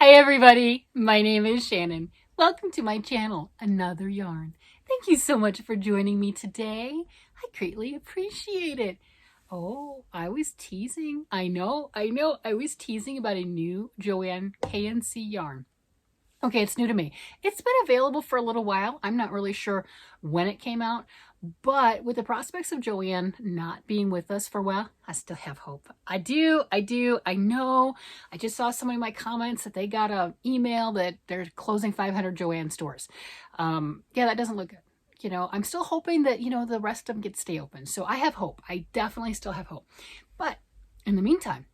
Hi everybody, my name is Shannon. Welcome to my channel, Another Yarn. Thank you so much for joining me today. I greatly appreciate it. Oh, I was teasing. I know. I was teasing about a new JoAnn K&C yarn. Okay, it's new to me. It's been available for a little while. I'm not really sure when it came out, but with the prospects of JoAnn not being with us for a while, I still have hope. I do, I know. I just saw somebody in my comments that they got an email that they're closing 500 JoAnn stores. Yeah, that doesn't look good. You know, I'm still hoping that, the rest of them get to stay open. So I have hope. I definitely still have hope. But in the meantime,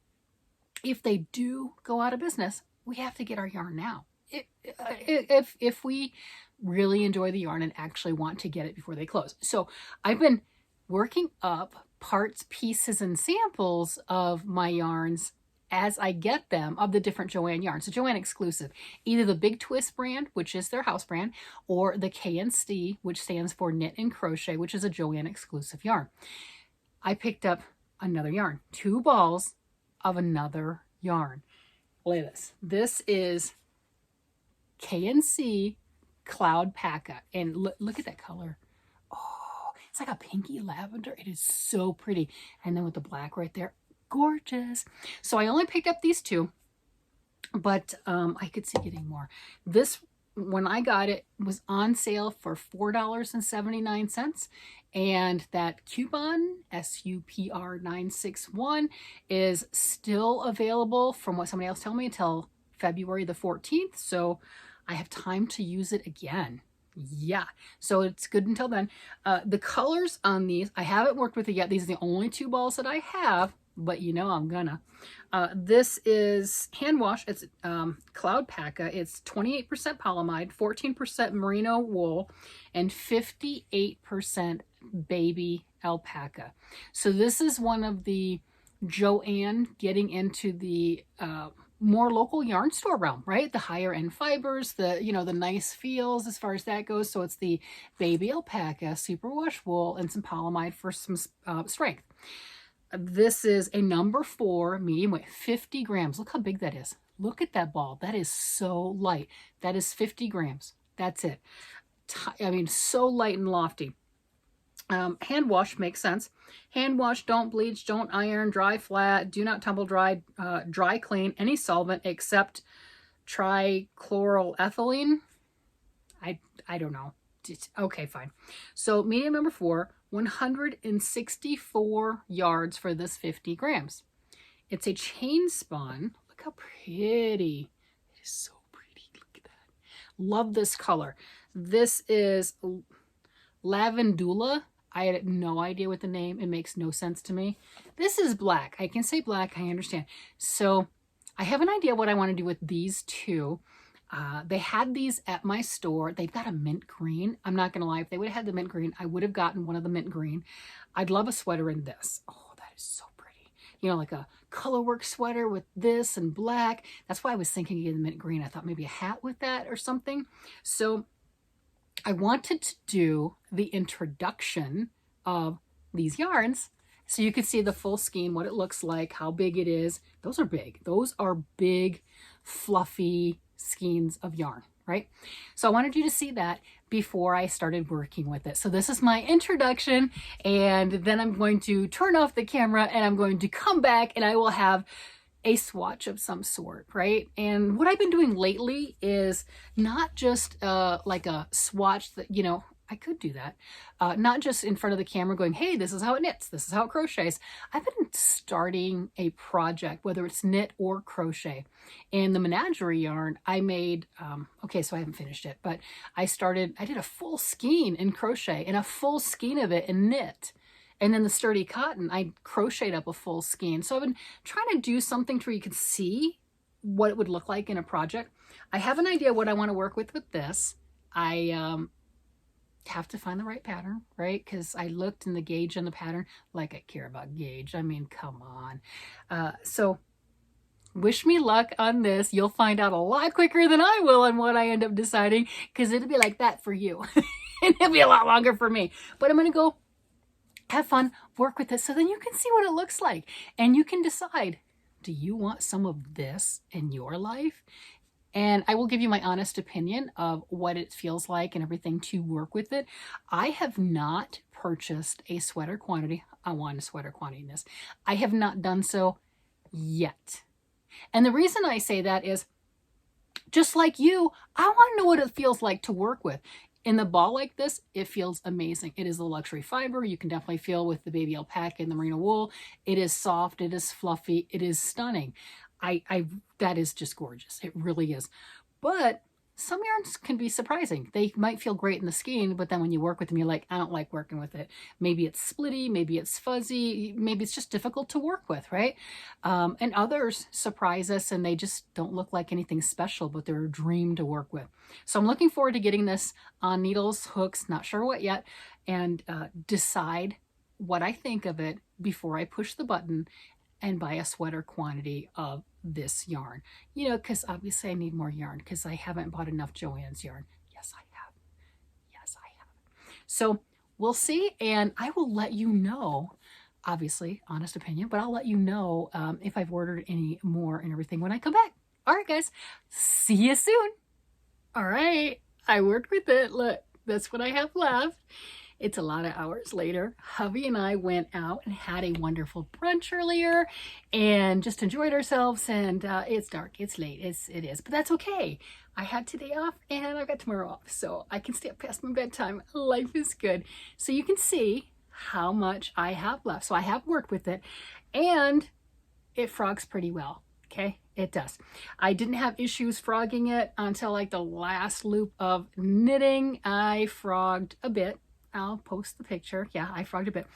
if they do go out of business, we have to get our yarn now. If we really enjoy the yarn and actually want to get it before they close. So I've been working up parts, pieces, and samples of my yarns as I get them of the different JoAnn yarns. So JoAnn exclusive, either the Big Twist brand, which is their house brand, or the K&C, which stands for Knit and Crochet, which is a JoAnn exclusive yarn. I picked up another yarn, 2 balls of another yarn. Look at this. This is K&C Cloudpaca, and look at that color. Oh, it's like a pinky lavender. It is so pretty. And then with the black right there, gorgeous. So I only picked up these 2, but I could see getting more. This, when I got it, was on sale for $4.79, and that coupon SUPR 961 is still available, from what somebody else told me, until February the 14th. So I have time to use it again. Yeah, so it's good until then. The colors on these, I haven't worked with it yet. These are the only 2 balls that I have, but I'm gonna. This is hand wash. It's Cloudpaca. It's 28% polyamide, 14% merino wool, and 58% baby alpaca. So this is one of the JoAnn getting into the more local yarn store realm, right? The higher end fibers, the nice feels as far as that goes. So it's the baby alpaca, superwash wool, and some polyamide for some strength. This is a number 4 medium weight, 50 grams. Look how big that is. Look at that ball. That is so light. That is 50 grams. That's it. I mean, so light and lofty. Hand wash makes sense. Hand wash, don't bleach, don't iron, dry flat, do not tumble dry, dry clean any solvent except trichloroethylene. I don't know. Okay, fine. So medium number 4, 164 yards for this 50 grams. It's a chain spun. Look how pretty. It is so pretty. Look at that. Love this color. This is Lavandula. I had no idea what the name, it makes no sense to me. This is black. I can say black, I understand. So I have an idea what I want to do with these 2. They had these at my store. They've got a mint green. I'm not going to lie. If they would have had the mint green, I would have gotten one of the mint green. I'd love a sweater in this. Oh, that is so pretty. Like a colorwork sweater with this and black. That's why I was thinking of the mint green. I thought maybe a hat with that or something. So I wanted to do the introduction of these yarns so you could see the full skein, what it looks like, how big it is. Those are big. Those are big, fluffy skeins of yarn, right? So I wanted you to see that before I started working with it. So this is my introduction, and then I'm going to turn off the camera and I'm going to come back and I will have a swatch of some sort, right? And what I've been doing lately is not just like a swatch that, I could do that. Not just in front of the camera going, hey, this is how it knits, this is how it crochets. I've been starting a project, whether it's knit or crochet. And the menagerie yarn I made, okay, so I haven't finished it, but I did a full skein in crochet and a full skein of it in knit. And then the sturdy cotton, I crocheted up a full skein. So I've been trying to do something to where you can see what it would look like in a project. I have an idea what I want to work with this. I have to find the right pattern, right? Because I looked in the gauge on the pattern, like I care about gauge. I mean, come on. So wish me luck on this. You'll find out a lot quicker than I will on what I end up deciding, because it'll be like that for you. And it'll be a lot longer for me. But I'm going to go have fun, work with this, so then you can see what it looks like. And you can decide, do you want some of this in your life? And I will give you my honest opinion of what it feels like and everything to work with it. I have not purchased a sweater quantity. I want a sweater quantity in this. I have not done so yet. And the reason I say that is, just like you, I want to know what it feels like to work with. In the ball like this, it feels amazing. It is a luxury fiber. You can definitely feel with the baby alpaca and the merino wool. It is soft. It is fluffy. It is stunning. That is just gorgeous. It really is. But some yarns can be surprising. They might feel great in the skein, but then when you work with them, you're like, I don't like working with it. Maybe it's splitty, maybe it's fuzzy, maybe it's just difficult to work with, right? And others surprise us and they just don't look like anything special, but they're a dream to work with. So I'm looking forward to getting this on needles, hooks, not sure what yet, and decide what I think of it before I push the button and buy a sweater quantity of this yarn. You know, because obviously I need more yarn because I haven't bought enough JoAnn's yarn. Yes, I have. Yes, I have. So we'll see, and I will let you know, obviously, honest opinion, but I'll let you know if I've ordered any more and everything when I come back. All right, guys. See you soon. All right. I worked with it. Look, that's what I have left. It's a lot of hours later. Hubby and I went out and had a wonderful brunch earlier and just enjoyed ourselves. And it's dark, it's late, it is, but that's okay. I had today off and I've got tomorrow off, so I can stay up past my bedtime. Life is good. So you can see how much I have left. So I have worked with it and it frogs pretty well. Okay, it does. I didn't have issues frogging it until like the last loop of knitting. I frogged a bit. I'll post the picture. Yeah, I frogged a bit.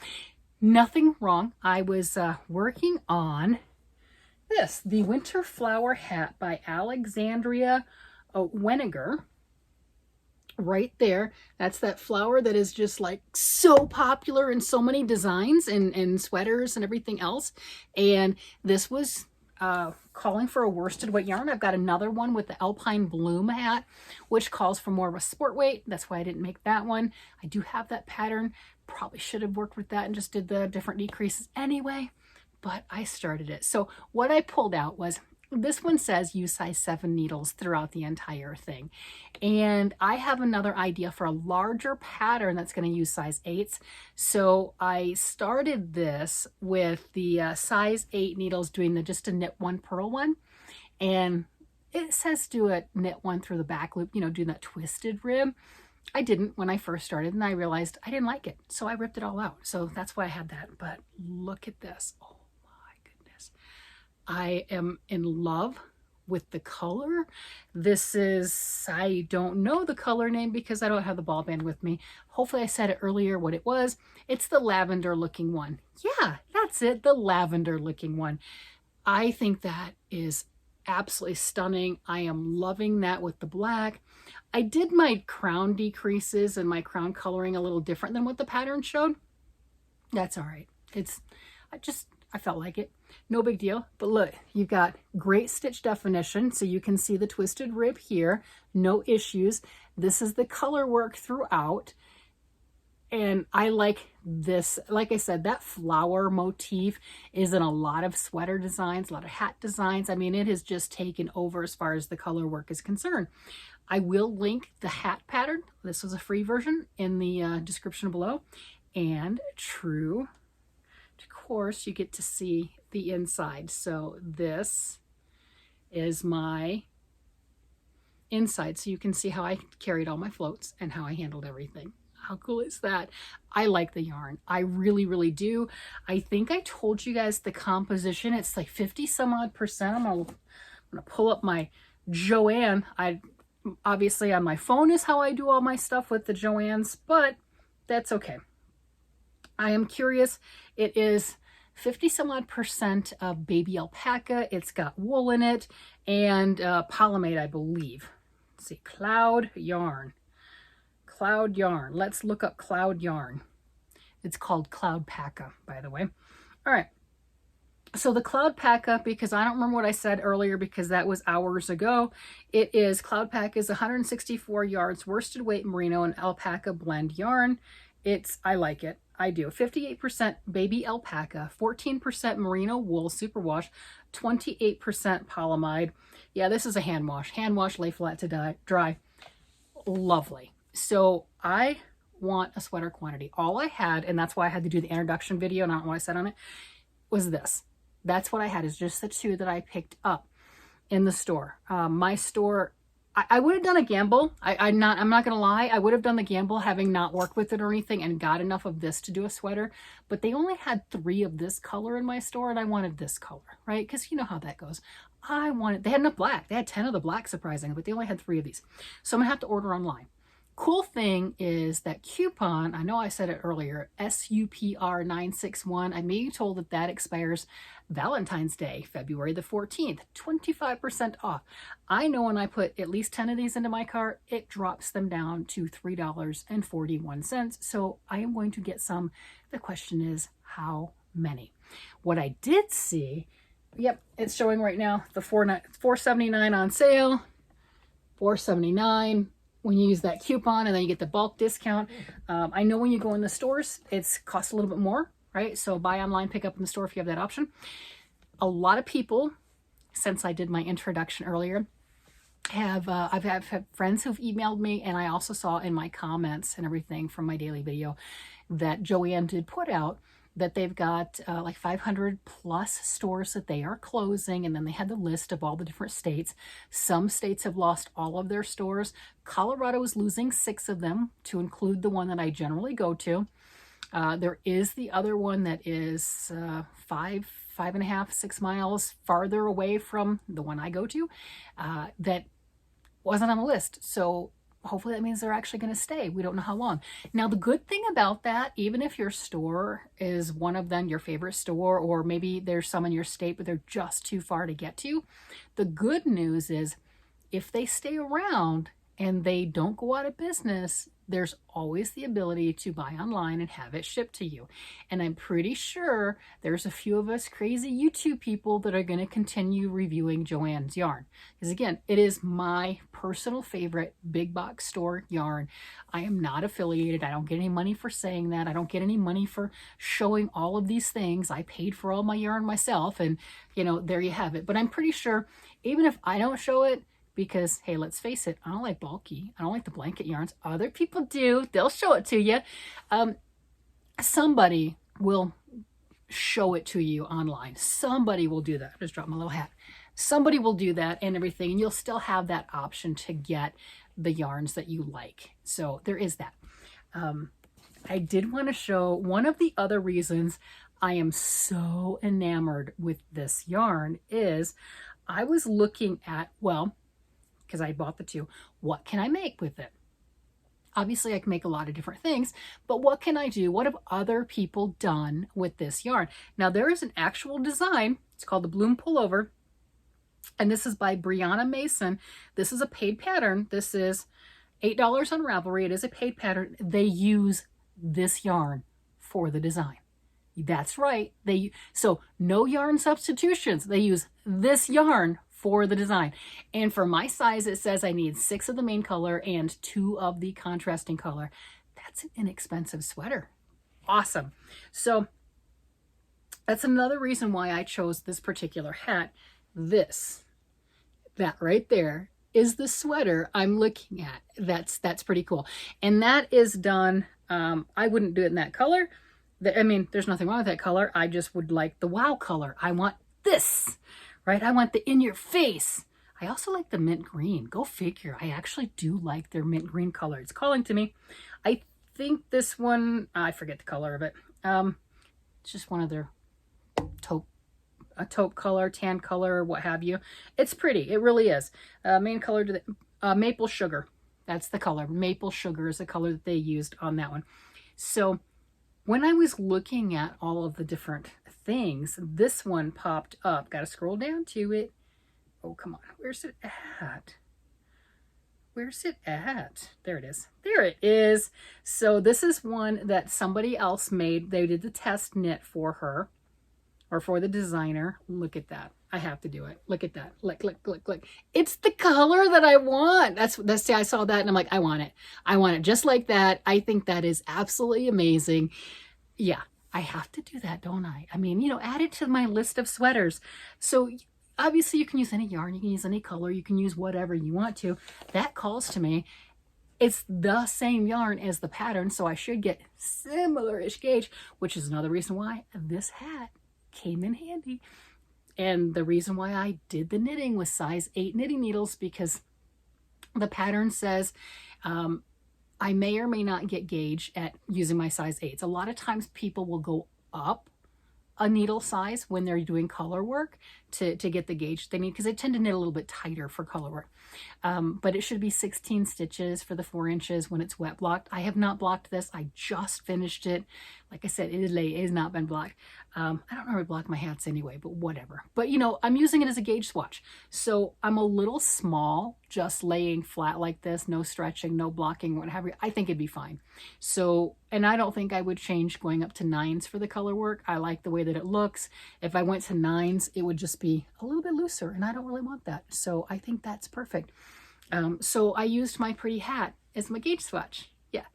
Nothing wrong. I was working on this, the Winterflower hat by Alexandria Wenninger. Right there. That's that flower that is just like so popular in so many designs and sweaters and everything else. And this was calling for a worsted weight yarn. I've got another one with the Alpine Bloom hat, which calls for more of a sport weight. That's why I didn't make that one. I do have that pattern. Probably should have worked with that and just did the different decreases anyway, but I started it. So what I pulled out was, this one says use size 7 needles throughout the entire thing. And I have another idea for a larger pattern that's going to use size 8s. So I started this with the size 8 needles, doing just a knit 1, purl 1. And it says do a knit 1 through the back loop, you know, do that twisted rib. I didn't when I first started, and I realized I didn't like it. So I ripped it all out. So that's why I had that. But look at this. Oh my goodness. I am in love with the color. This is, I don't know the color name because I don't have the ball band with me. Hopefully I said it earlier what it was. It's the lavender looking one. Yeah, that's it, the lavender looking one. I think that is absolutely stunning. I am loving that with the black. I did my crown decreases and my crown coloring a little different than what the pattern showed. That's all right. I felt like it. No big deal. But look, you've got great stitch definition, so you can see the twisted rib here. No issues. This is the color work throughout. And I like this. Like I said, that flower motif is in a lot of sweater designs, a lot of hat designs. I mean, it has just taken over as far as the color work is concerned. I will link the hat pattern. This was a free version in the description below. And true to course, you get to see the inside. So this is my inside. So you can see how I carried all my floats and how I handled everything. How cool is that? I like the yarn. I really, really do. I think I told you guys the composition. It's like 50 some odd percent. I'm gonna pull up my JoAnn. Obviously on my phone is how I do all my stuff with the JoAnn's, but that's okay. I am curious. It is 50 some odd percent of baby alpaca. It's got wool in it and polyamide, I believe. Let's see, cloud yarn. Cloud yarn. Let's look up cloud yarn. It's called Cloudpaca, by the way. All right. So the Cloudpaca, because I don't remember what I said earlier because that was hours ago, it is Cloudpaca is 164 yards worsted weight merino and alpaca blend yarn. I like it. I do. 58% baby alpaca, 14% merino wool superwash, 28% polyamide. Yeah, this is a hand wash. Hand wash, lay flat to dry. Lovely. So I want a sweater quantity. All I had, and that's why I had to do the introduction video, and I don't know what I said on it, was this. That's what I had, is just the 2 that I picked up in the store. My store, I would have done a gamble. I'm not gonna lie, I would have done the gamble having not worked with it or anything and got enough of this to do a sweater, but they only had 3 of this color in my store and I wanted this color, right? Because you know how that goes. They had enough black. They had 10 of the black, surprisingly, but they only had 3 of these. So I'm gonna have to order online. Cool thing is that coupon, I know I said it earlier, SUPR 961. I may be told that that expires Valentine's Day, February the 14th, 25% off. I know when I put at least 10 of these into my cart, it drops them down to $3.41. So I am going to get some. The question is, how many? What I did see, yep, it's showing right now, the $4.79 on sale, $4.79 when you use that coupon, and then you get the bulk discount. I know when you go in the stores, it's costs a little bit more, right? So buy online, pick up in the store if you have that option. A lot of people, since I did my introduction earlier, I've had friends who've emailed me, and I also saw in my comments and everything from my daily video that JoAnn did put out that they've got like 500 plus stores that they are closing, and then they had the list of all the different states. Some states have lost all of their stores. Colorado is losing 6 of them, to include the one that I generally go to. There is the other one that is 5.5, 6 miles farther away from the one I go to, that wasn't on the list. So hopefully that means they're actually going to stay. We don't know how long. Now, the good thing about that, even if your store is one of them, your favorite store, or maybe there's some in your state, but they're just too far to get to, the good news is if they stay around and they don't go out of business, there's always the ability to buy online and have it shipped to you. And I'm pretty sure there's a few of us crazy YouTube people that are going to continue reviewing JoAnn's yarn. Because again, it is my personal favorite big box store yarn. I am not affiliated. I don't get any money for saying that. I don't get any money for showing all of these things. I paid for all my yarn myself, and you know, there you have it. But I'm pretty sure even if I don't show it, because, hey, let's face it, I don't like bulky. I don't like the blanket yarns. Other people do. They'll show it to you. Somebody will show it to you online. Somebody will do that. I just dropped my little hat. Somebody will do that and everything, and you'll still have that option to get the yarns that you like. So there is that. I did want to show one of the other reasons I am so enamored with this yarn is I was looking at, well, because I bought the 2, what can I make with it? Obviously, I can make a lot of different things, but what can I do? What have other people done with this yarn? Now, there is an actual design. It's called the Bloom Pullover, and this is by Brianna Mason. This is a paid pattern. This is $8 on Ravelry. It is a paid pattern. They use this yarn for the design. That's right. So no yarn substitutions. They use this yarn for the design. And for my size, it says I need 6 of the main color and 2 of the contrasting color. That's an inexpensive sweater. Awesome. So that's another reason why I chose this particular hat. That right there is the sweater I'm looking at. That's pretty cool. And that is done, I wouldn't do it in that color. I mean, there's nothing wrong with that color. I just would like the wow color. I want this. Right? I want the in your face. I also like the mint green. Go figure. I actually do like their mint green color. It's calling to me. I think this one, I forget the color of it. It's just one of their taupe color, tan color, what have you. It's pretty. It really is. Main color to the maple sugar. That's the color. Maple sugar is the color that they used on that one. So when I was looking at all of the different things, this one popped up. Got to scroll down to it. Oh, come on. Where's it at? Where's it at? There it is. There it is. So this is one that somebody else made. They did the test knit for her, or for the designer. Look at that. I have to do it. Look at that. Look. It's the color that I want. That's I saw that and I'm like, I want it. I want it just like that. I think that is absolutely amazing. Yeah. I have to do that, don't I? I mean, you know, add it to my list of sweaters. So obviously you can use any yarn, you can use any color, you can use whatever you want to. That calls to me. It's the same yarn as the pattern, so I should get similar-ish gauge, which is another reason why this hat came in handy. And the reason why I did the knitting with size 8 knitting needles, because the pattern says I may or may not get gauge at using my size 8s. A lot of times people will go up a needle size when they're doing color work to get the gauge they need, because they tend to knit a little bit tighter for color work. But it should be 16 stitches for the 4 inches when it's wet blocked. I have not blocked this. I just finished it. Like I said, it is late. It has not been blocked. I don't normally block my hats anyway, but whatever. But you know, I'm using it as a gauge swatch. So I'm a little small, just laying flat like this, no stretching, no blocking, whatever. I think it'd be fine. So, and I don't think I would change going up to 9s for the color work. I like the way that it looks. If I went to 9s, it would just be a little bit looser, and I don't really want that. So I think that's perfect. So I used my pretty hat as my gauge swatch. Yeah.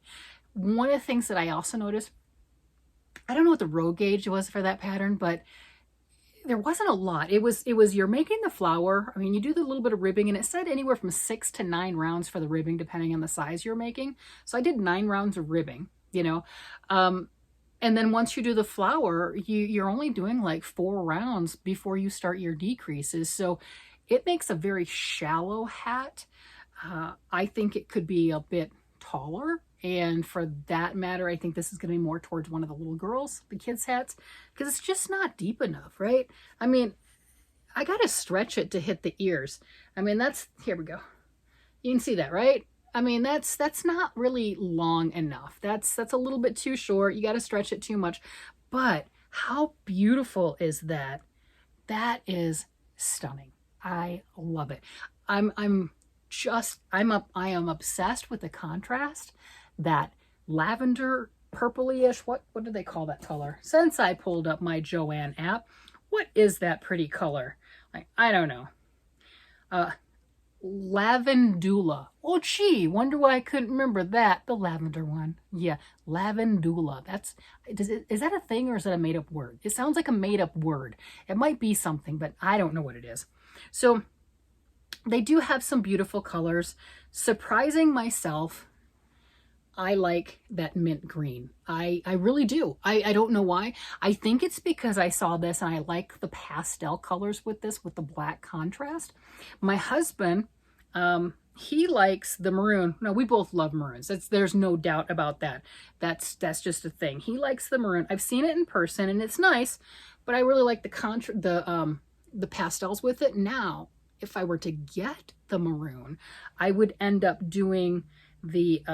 One of the things that I also noticed, I don't know what the row gauge was for that pattern, but there wasn't a lot. It was you're making the flower. I mean, you do the little bit of ribbing, and it said anywhere from 6 to 9 rounds for the ribbing, depending on the size you're making. So I did 9 rounds of ribbing, you know. And then once you do the flower, you're only doing like 4 rounds before you start your decreases. So it makes a very shallow hat. I think it could be a bit taller. And for that matter, I think this is going to be more towards one of the little girls, the kids' hats, because it's just not deep enough, right? I mean, I got to stretch it to hit the ears. I mean, here we go. You can see that, right? I mean, that's not really long enough. That's a little bit too short. You got to stretch it too much. But how beautiful is that? That is stunning. I love it. I am obsessed with the contrast. That lavender purpley-ish, what do they call that color? Since I pulled up my JoAnn app, what is that pretty color? Like, I don't know. Lavandula. Oh gee, wonder why I couldn't remember that. The lavender one. Yeah, lavandula. Is that a thing, or is that a made-up word? It sounds like a made-up word. It might be something, but I don't know what it is. So they do have some beautiful colors. Surprising myself, I like that mint green. I really do. I don't know why. I think it's because I saw this and I like the pastel colors with this, with the black contrast. My husband, he likes the maroon. No, we both love maroons. There's no doubt about that. That's just a thing. He likes the maroon. I've seen it in person and it's nice, but I really like the pastels with it. Now, if I were to get the maroon, I would end up doing the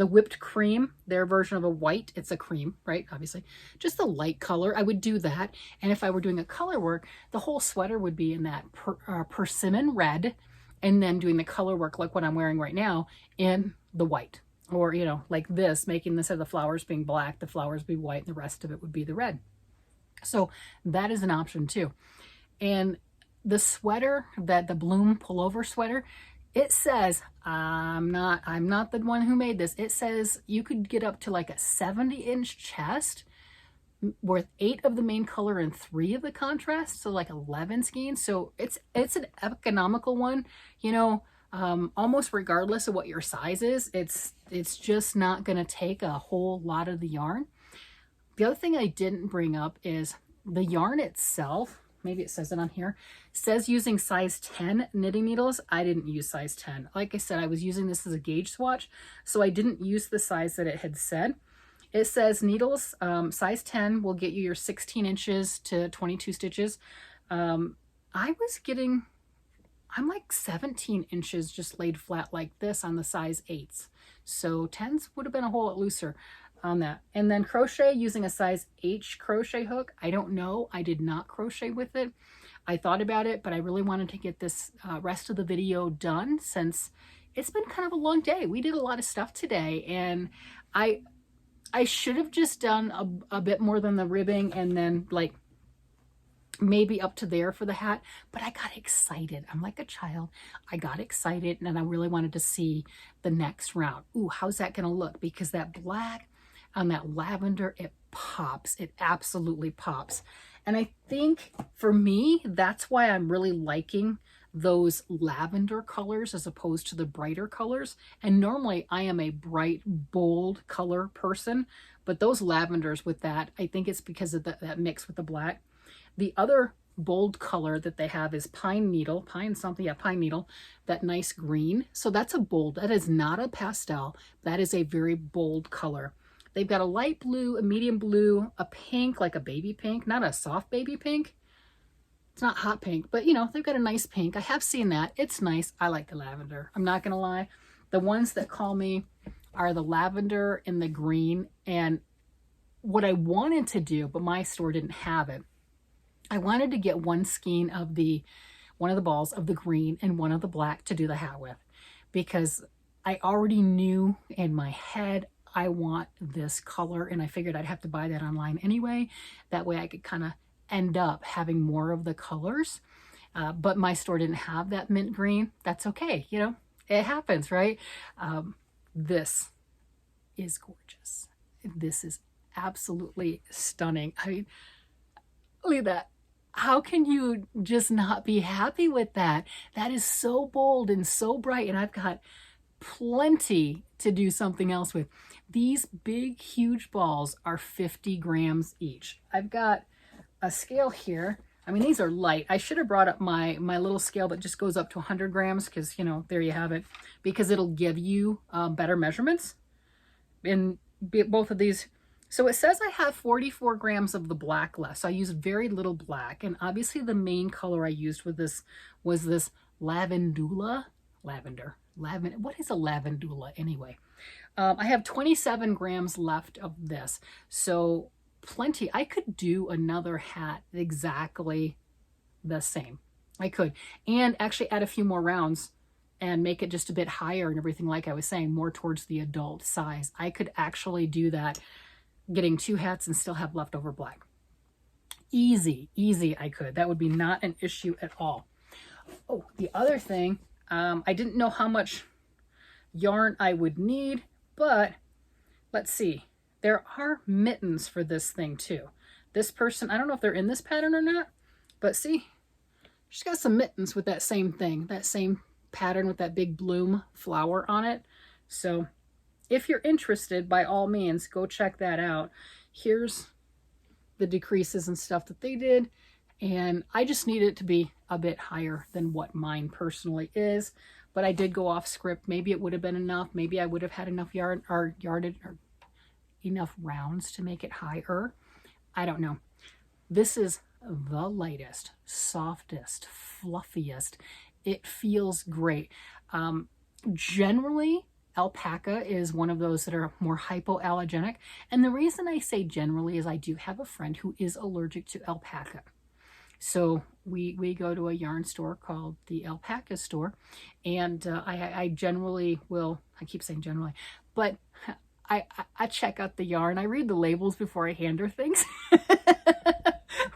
whipped cream, their version of a white. It's a cream, right? Obviously, just the light color. I would do that. And if I were doing a color work, the whole sweater would be in that persimmon red, and then doing the color work like what I'm wearing right now in the white. Or, you know, like this, making this of the flowers being black, the flowers be white, and the rest of it would be the red. So that is an option too. And the sweater, the Bloom pullover sweater, it says, I'm not the one who made this. It says you could get up to like a 70-inch chest with 8 of the main color and 3 of the contrast. So like 11 skeins. So it's an economical one, you know, almost regardless of what your size is. It's just not going to take a whole lot of the yarn. The other thing I didn't bring up is the yarn itself. Maybe it says it on here. It says using size 10 knitting needles. I didn't use size 10. Like I said, I was using this as a gauge swatch, so I didn't use the size that it had said. It says needles, size 10 will get you your 16 inches to 22 stitches. I'm like 17 inches just laid flat like this on the size 8s. So 10s would have been a whole lot looser on that. And then crochet using a size H crochet hook. I don't know. I did not crochet with it. I thought about it, but I really wanted to get this rest of the video done since it's been kind of a long day. We did a lot of stuff today, and I should have just done a bit more than the ribbing and then like maybe up to there for the hat, but I got excited. I'm like a child. I got excited and I really wanted to see the next round. Ooh, how's that going to look? Because that black, on that lavender, it pops. It absolutely pops. And I think for me, that's why I'm really liking those lavender colors as opposed to the brighter colors. And normally I am a bright, bold color person, but those lavenders with that, I think it's because of that mix with the black. The other bold color that they have is pine needle, pine needle, that nice green. So that's a bold, that is not a pastel. That is a very bold color. They've got a light blue, a medium blue, a pink, like a baby pink, not a soft baby pink. It's not hot pink, but you know, they've got a nice pink. I have seen that. It's nice. I like the lavender. I'm not going to lie. The ones that call me are the lavender and the green. And what I wanted to do, but my store didn't have it, I wanted to get one skein of one of the balls of the green and one of the black to do the hat with, because I already knew in my head I want this color, and I figured I'd have to buy that online anyway. That way I could kind of end up having more of the colors. But my store didn't have that mint green. That's okay. You know, it happens, right? This is gorgeous. This is absolutely stunning. I mean, look at that. How can you just not be happy with that? That is so bold and so bright, and I've got plenty to do something else with. These big, huge balls are 50 grams each. I've got a scale here. I mean, these are light. I should have brought up my little scale that just goes up to 100 grams because, you know, there you have it, because it'll give you better measurements in both of these. So it says I have 44 grams of the black left. So I used very little black. And obviously the main color I used with this was this lavender. What is a lavandula anyway? I have 27 grams left of this. So plenty. I could do another hat exactly the same. I could. And actually add a few more rounds and make it just a bit higher and everything, like I was saying, more towards the adult size. I could actually do that, getting 2 hats and still have leftover black. Easy I could. That would be not an issue at all. Oh, the other thing, I didn't know how much yarn I would need, but let's see. There are mittens for this thing too. This person, I don't know if they're in this pattern or not, but see, she's got some mittens with that same thing, that same pattern with that big bloom flower on it. So if you're interested, by all means, go check that out. Here's the decreases and stuff that they did. And I just need it to be a bit higher than what mine personally is. But I did go off script. Maybe it would have been enough. Maybe I would have had enough yarn or enough rounds to make it higher. I don't know. This is the lightest, softest, fluffiest. It feels great. Generally, alpaca is one of those that are more hypoallergenic. And the reason I say generally is I do have a friend who is allergic to alpaca. So we go to a yarn store called the Alpaca store, and I generally will, I keep saying generally, but I check out the yarn. I read the labels before I hand her things.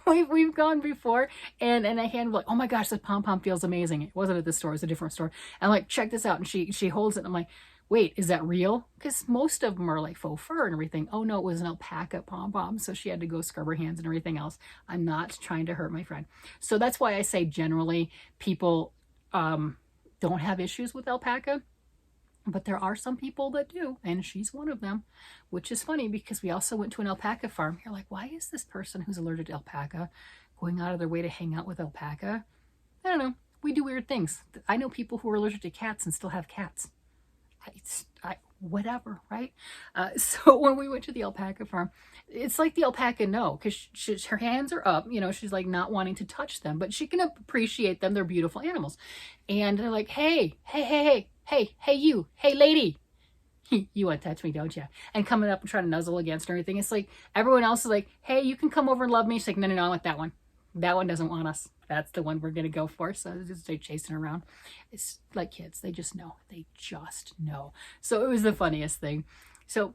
We've gone before, and I hand like, oh my gosh, this pom-pom feels amazing. It wasn't at this store, it was a different store. And I'm like, check this out. And she holds it, and I'm like, wait, is that real? Because most of them are like faux fur and everything. Oh no, it was an alpaca pom-pom. So she had to go scrub her hands and everything else. I'm not trying to hurt my friend. So that's why I say generally people don't have issues with alpaca. But there are some people that do, and she's one of them, which is funny because we also went to an alpaca farm. You're like, why is this person who's allergic to alpaca going out of their way to hang out with alpaca? I don't know. We do weird things. I know people who are allergic to cats and still have cats. Whatever, right? So when we went to the alpaca farm, it's like the alpaca because her hands are up, you know, she's like not wanting to touch them, but she can appreciate them. They're beautiful animals. And they're like, hey, you, hey, lady, you want to touch me, don't you? And coming up and trying to nuzzle against her and everything. It's like everyone else is like, hey, you can come over and love me. She's like, no, I want that one. That one doesn't want us. That's the one we're going to go for. So just stay chasing around. It's like kids. They just know. They just know. So it was the funniest thing. So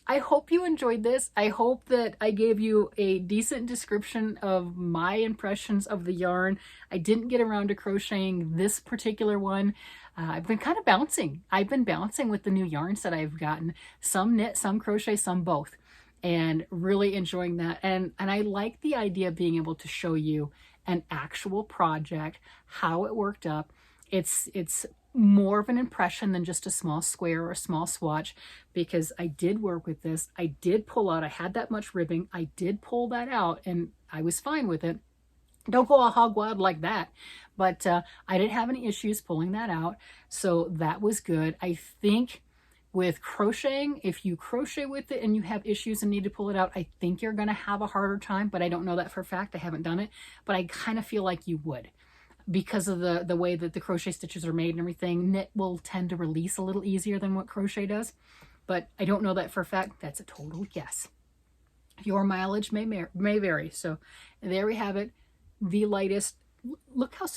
I hope you enjoyed this. I hope that I gave you a decent description of my impressions of the yarn. I didn't get around to crocheting this particular one. I've been kind of bouncing. I've been bouncing with the new yarns that I've gotten. Some knit, some crochet, some both. And really enjoying that. And I like the idea of being able to show you an actual project, how it worked up. It's more of an impression than just a small square or a small swatch, because I did work with this. I did pull out, I had that much ribbing. I did pull that out and I was fine with it. Don't go all hog wild like that. But I didn't have any issues pulling that out. So that was good. I think with crocheting, if you crochet with it and you have issues and need to pull it out, I think you're going to have a harder time, but I don't know that for a fact. I haven't done it, but I kind of feel like you would, because of the way that the crochet stitches are made and everything. Knit will tend to release a little easier than what crochet does, but I don't know that for a fact. That's a total guess. Your mileage may vary. So there we have it. The lightest. Look how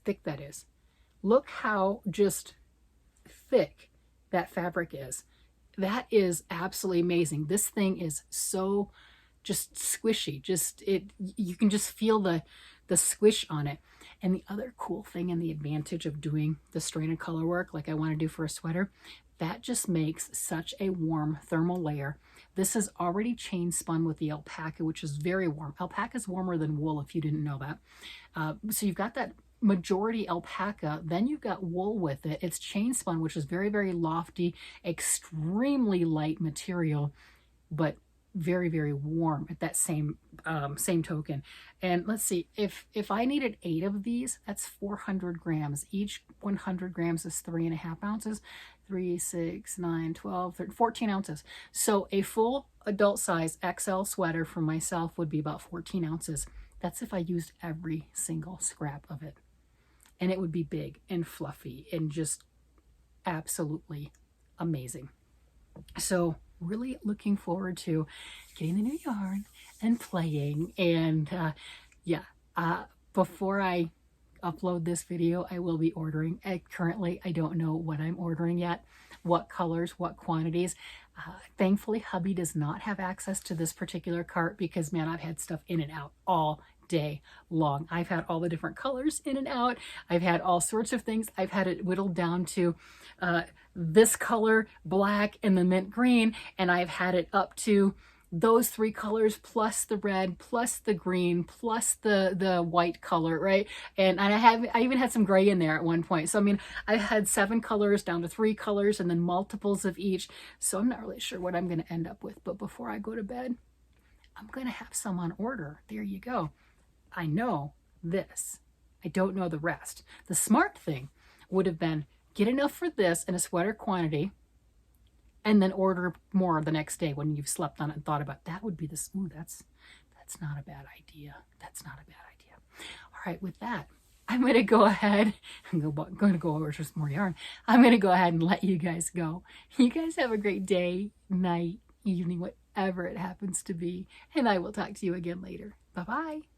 thick that is. Look how just thick that fabric is. That is absolutely amazing. This thing is so just squishy. You can just feel the squish on it. And the other cool thing and the advantage of doing the strain of color work like I want to do for a sweater, that just makes such a warm thermal layer. This is already chain spun with the alpaca, which is very warm. Alpaca is warmer than wool, if you didn't know that. So you've got that majority alpaca, then you've got wool with it. It's chain spun, which is very, very lofty, extremely light material, but very, very warm at that same token. And let's see, if I needed 8 of these, that's 400 grams. Each 100 grams is 3.5 ounces. 3, 6, 9, 12, 13, 14 ounces. So a full adult size XL sweater for myself would be about 14 ounces. That's if I used every single scrap of it. And it would be big and fluffy and just absolutely amazing. So really looking forward to getting the new yarn and playing. And before I upload this video, I will be ordering. Currently, I don't know what I'm ordering yet, what colors, what quantities. Thankfully, hubby does not have access to this particular cart because, man, I've had stuff in and out all day long. I've had all the different colors in and out. I've had all sorts of things. I've had it whittled down to this color, black, and the mint green, and I've had it up to those 3 colors plus the red plus the green plus the white color, right? And I even had some gray in there at one point. So I mean, I had 7 colors down to 3 colors and then multiples of each. So I'm not really sure what I'm going to end up with, but before I go to bed, I'm going to have some on order. There you go. I know this. I don't know the rest. The smart thing would have been get enough for this in a sweater quantity and then order more the next day when you've slept on it and thought about it. That would be this. Ooh, that's not a bad idea. That's not a bad idea. All right, with that, I'm going to go ahead. I'm going to go over just more yarn. I'm going to go ahead and let you guys go. You guys have a great day, night, evening, whatever it happens to be. And I will talk to you again later. Bye-bye.